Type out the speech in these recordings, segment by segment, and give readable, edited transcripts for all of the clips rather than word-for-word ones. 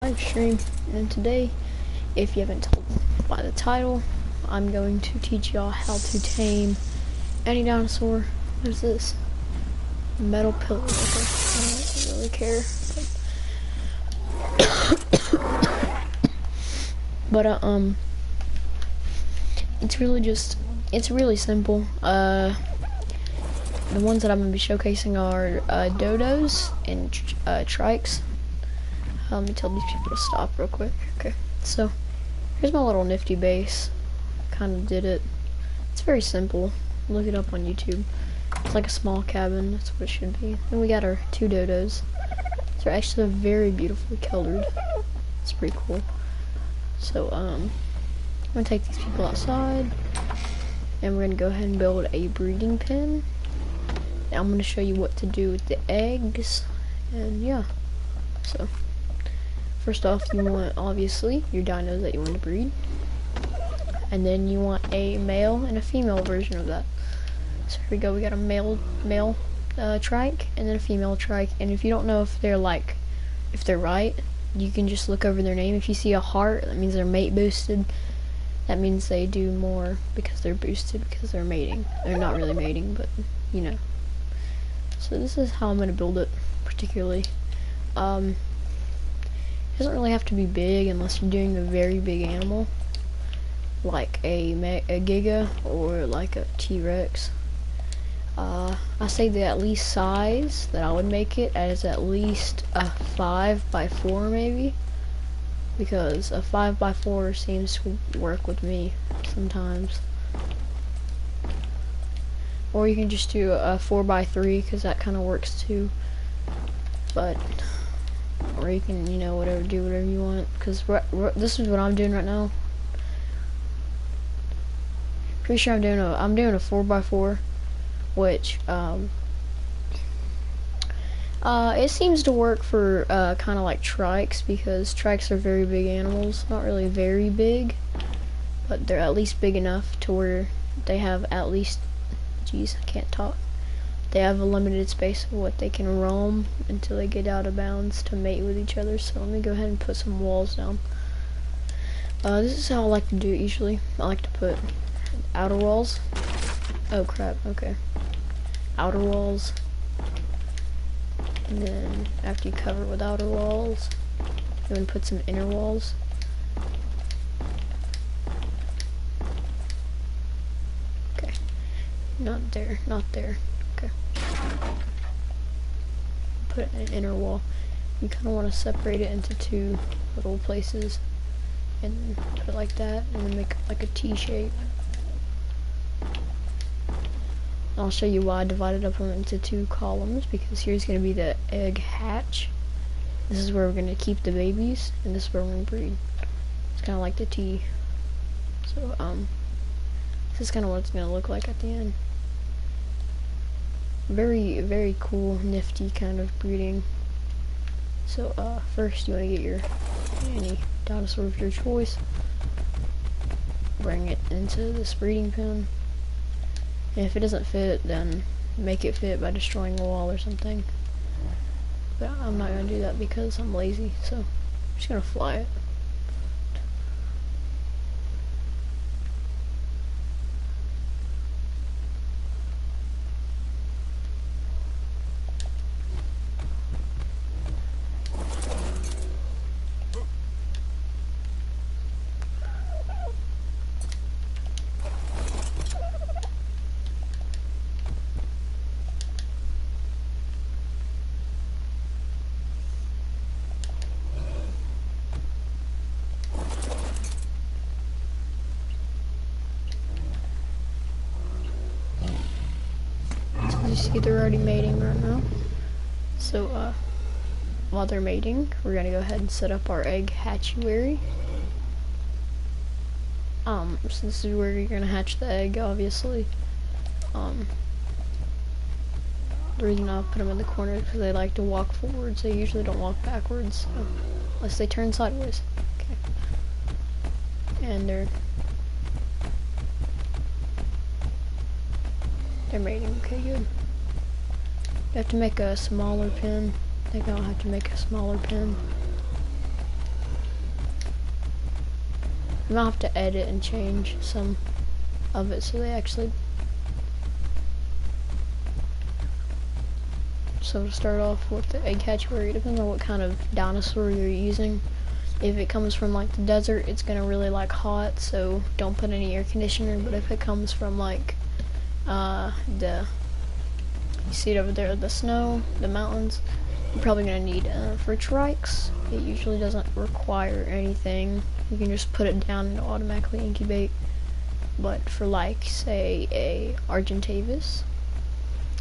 live stream, and today, if you haven't told by the title, I'm going to teach y'all how to tame any dinosaur. What is this? Metal pillar. Okay. I don't really care. But it's really simple. The ones that I'm gonna be showcasing are dodos and trikes. Let me tell these people to stop real quick. Okay, so here's my little nifty base. Kind of did it. It's very simple. Look it up on YouTube. It's like a small cabin. That's what it should be. And we got our two dodos. They're actually very beautifully colored. It's pretty cool. So I'm gonna take these people outside, and we're gonna go ahead and build a breeding pen. Now I'm gonna show you what to do with the eggs, and yeah. So first off, you want obviously your dinos that you want to breed, and then you want a male and a female version of that. So here we go. We got a male trike and then a female trike, and if you don't know if they're right, you can just look over their name. If you see a heart, that means they're mate boosted. That means they do more because they're boosted because they're mating. They're not really mating, but you know. So this is how I'm gonna build it particularly. It doesn't really have to be big unless you're doing a very big animal, like a Giga or like a T-Rex. I say the at least size that I would make it as at least a 5x4 maybe, because a 5x4 seems to work with me sometimes. Or you can just do a 4x3 because that kind of works too. But or you can, you know, do whatever you want, because this is what I'm doing right now. Pretty sure I'm doing a 4x4, which it seems to work for kind of like trikes, because trikes are very big animals. Not really very big, but they're at least big enough to where they have at least, jeez, I can't talk. They have a limited space of what they can roam until they get out of bounds to mate with each other. So let me go ahead and put some walls down. This is how I like to do it usually. I like to put outer walls. Oh crap, okay. Outer walls. And then after you cover it with outer walls, you want to put some inner walls. Okay. Not there, not there. Okay. Put an inner wall. You kind of want to separate it into two little places, and put it like that, and then make like a T shape. I'll show you why I divided up them into two columns, because here's going to be the egg hatch. This is where we're going to keep the babies, and this is where we're going to breed. It's kind of like the T. So this is kind of what it's going to look like at the end. Very, very cool, nifty kind of breeding. So first you want to get any dinosaur of your choice, bring it into this breeding pen, and if it doesn't fit, then make it fit by destroying a wall or something. But I'm not going to do that because I'm lazy, so I'm just going to fly it. You see they're already mating right now. So while they're mating, we're gonna go ahead and set up our egg hatchery. So this is where you're gonna hatch the egg, obviously. The reason I put them in the corner is because they like to walk forwards. They usually don't walk backwards, unless they turn sideways. Okay. And they're mating. Okay, good. You have to make a smaller pen. I think I'll have to make a smaller pen. You might have to edit and change some of it so they actually. So to start off with the egg hatchery, it depends on what kind of dinosaur you're using. If it comes from like the desert, it's gonna really like hot, so don't put any air conditioner. But if it comes from like you see it over there, the snow, the mountains, you're probably gonna need for trikes. It usually doesn't require anything. You can just put it down and it'll automatically incubate. But for like say a Argentavis,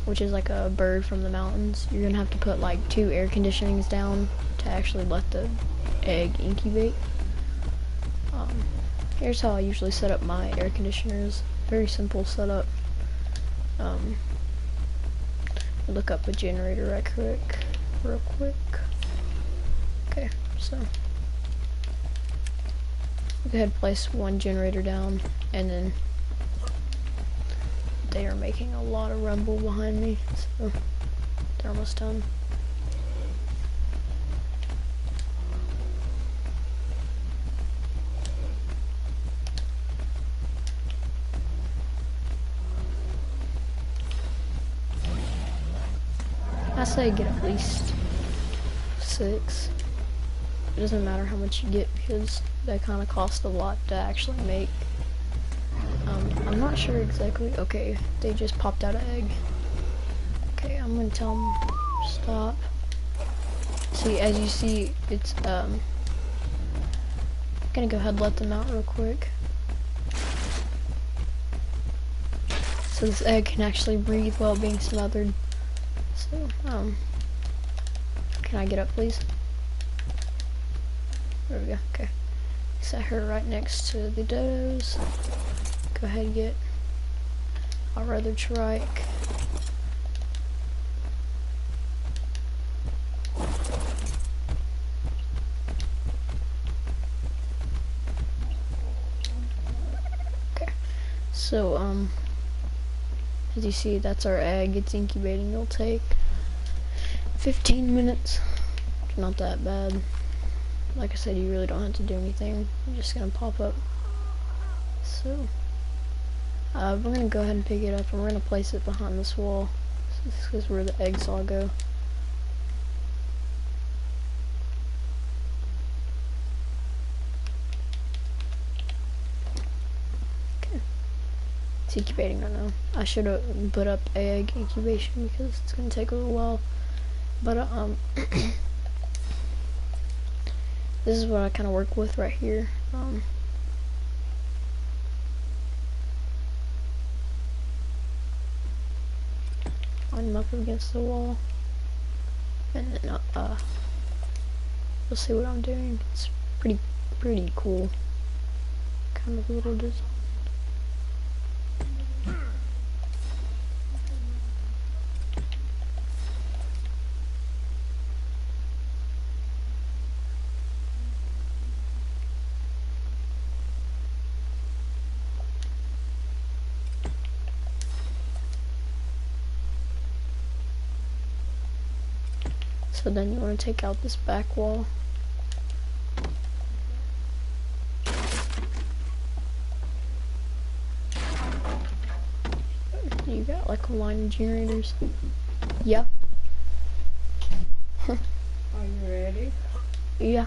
which is like a bird from the mountains, you're gonna have to put like 2 air conditionings down to actually let the egg incubate. Here's how I usually set up my air conditioners. Very simple setup. Look up a generator real quick. Okay, so go ahead and place 1 generator down, and then they are making a lot of rumble behind me, so they're almost done. I say get at least 6. It doesn't matter how much you get because they kind of cost a lot to actually make. I'm not sure exactly. Okay, they just popped out an egg. Okay, I'm gonna tell them stop. See, as you see, it's gonna go ahead and let them out real quick. So this egg can actually breathe while being smothered. So, can I get up, please? There we go. Okay. Set her right next to the dodos. Go ahead and get our other trike. Okay. So, as you see, that's our egg. It's incubating. It'll take 15 minutes. It's not that bad. Like I said, you really don't have to do anything. You're just gonna pop up. So, we're gonna go ahead and pick it up, and we're gonna place it behind this wall. So this is where the eggs all go. Okay. It's incubating right now. I should have put up egg incubation because it's gonna take a little while. But this is what I kind of work with right here. Line them up against the wall, and then you'll see what I'm doing. It's pretty cool, kind of little design. So then you want to take out this back wall. You got like a line of generators. Yeah. Are you ready? Yeah.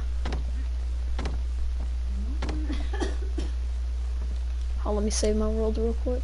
Oh, let me save my world real quick.